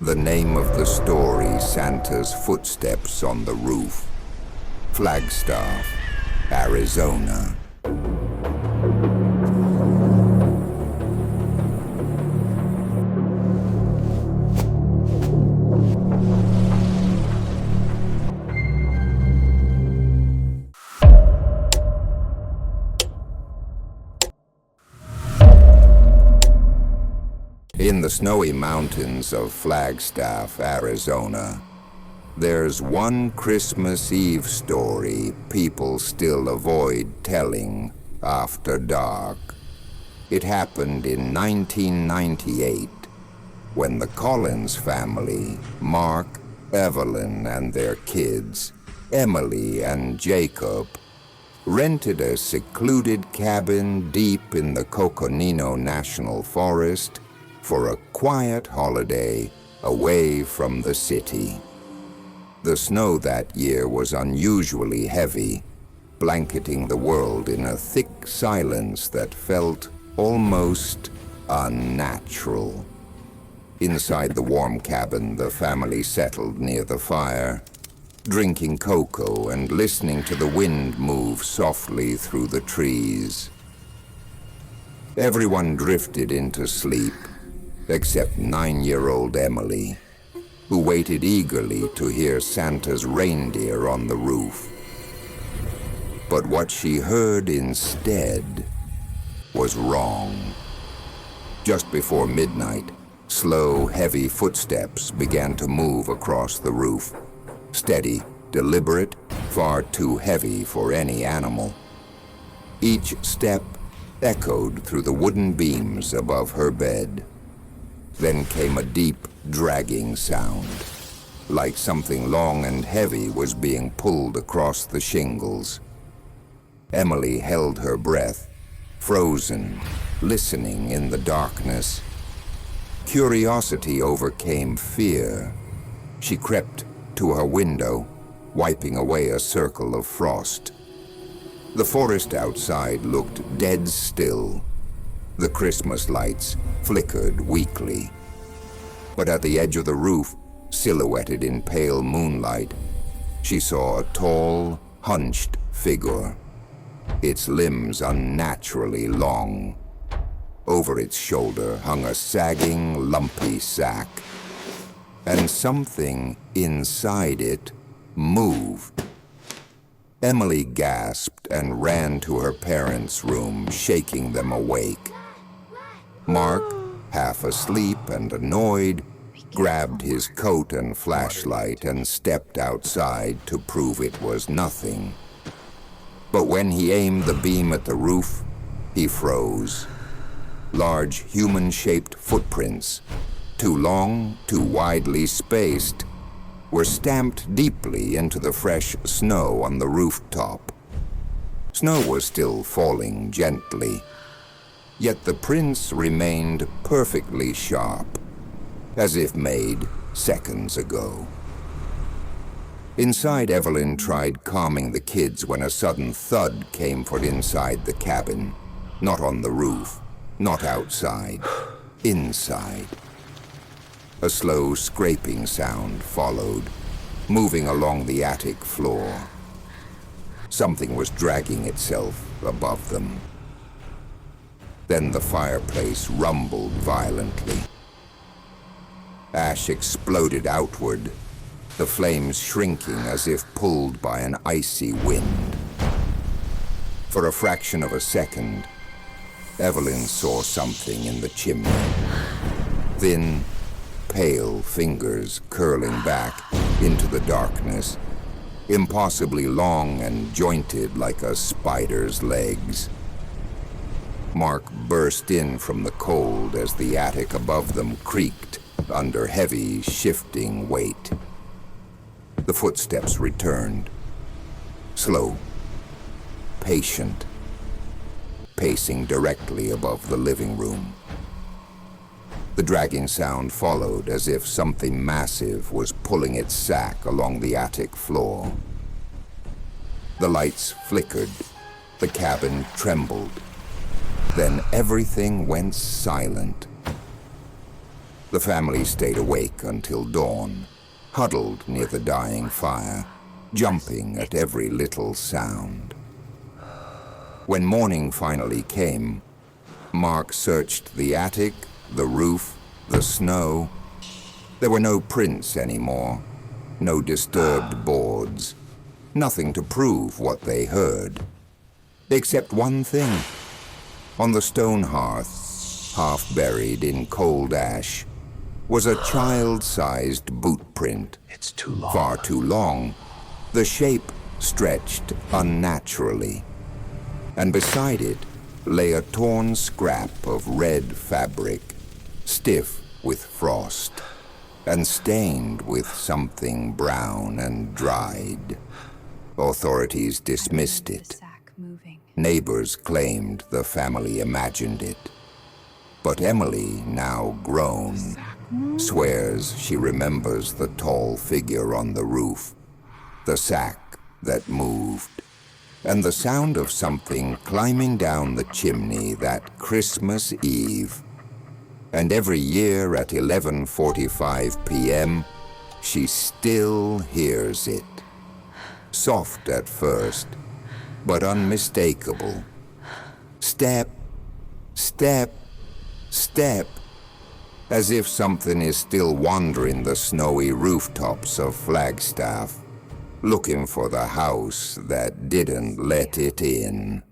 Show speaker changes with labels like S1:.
S1: The name of the story, Santa's Footsteps on the Roof. Flagstaff, Arizona. In the snowy mountains of Flagstaff, Arizona, there's one Christmas Eve story people still avoid telling after dark. It happened in 1998 when the Collins family, Mark, Evelyn, and their kids, Emily and Jacob, rented a secluded cabin deep in the Coconino National Forest for a quiet holiday away from the city. The snow that year was unusually heavy, blanketing the world in a thick silence that felt almost unnatural. Inside the warm cabin, the family settled near the fire, drinking cocoa and listening to the wind move softly through the trees. Everyone drifted into sleep, except 9-year-old Emily, who waited eagerly to hear Santa's reindeer on the roof. But what she heard instead was wrong. Just before midnight, slow, heavy footsteps began to move across the roof. Steady, deliberate, far too heavy for any animal. Each step echoed through the wooden beams above her bed. Then came a deep, dragging sound, like something long and heavy was being pulled across the shingles. Emily held her breath, frozen, listening in the darkness. Curiosity overcame fear. She crept to her window, wiping away a circle of frost. The forest outside looked dead still. The Christmas lights flickered weakly. But at the edge of the roof, silhouetted in pale moonlight, she saw a tall, hunched figure, its limbs unnaturally long. Over its shoulder hung a sagging, lumpy sack, and something inside it moved. Emily gasped and ran to her parents' room, shaking them awake. Mark, half asleep and annoyed, grabbed his coat and flashlight and stepped outside to prove it was nothing. But when he aimed the beam at the roof, he froze. Large human-shaped footprints, too long, too widely spaced, were stamped deeply into the fresh snow on the rooftop. Snow was still falling gently, yet the prints remained perfectly sharp, as if made seconds ago. Inside, Evelyn tried calming the kids when a sudden thud came from inside the cabin. Not on the roof, not outside, inside. A slow scraping sound followed, moving along the attic floor. Something was dragging itself above them. Then the fireplace rumbled violently. Ash exploded outward, the flames shrinking as if pulled by an icy wind. For a fraction of a second, Evelyn saw something in the chimney. Thin, pale fingers curling back into the darkness, impossibly long and jointed like a spider's legs. Mark burst in from the cold as the attic above them creaked under heavy, shifting weight. The footsteps returned, slow, patient, pacing directly above the living room. The dragging sound followed as if something massive was pulling its sack along the attic floor. The lights flickered, the cabin trembled. Then everything went silent. The family stayed awake until dawn, huddled near the dying fire, jumping at every little sound. When morning finally came, Mark searched the attic, the roof, the snow. There were no prints anymore, no disturbed boards, nothing to prove what they heard. Except one thing. On the stone hearth, half buried in cold ash, was a child-sized boot print.
S2: It's too long.
S1: Far too long. The shape stretched unnaturally. And beside it lay a torn scrap of red fabric, stiff with frost, and stained with something brown and dried. Authorities dismissed it. Neighbors claimed the family imagined it. But Emily, now grown, swears she remembers the tall figure on the roof, the sack that moved, and the sound of something climbing down the chimney that Christmas Eve. And every year at 11:45 p.m., she still hears it. Soft at first, but unmistakable. Step, step, step, as if something is still wandering the snowy rooftops of Flagstaff, looking for the house that didn't let it in.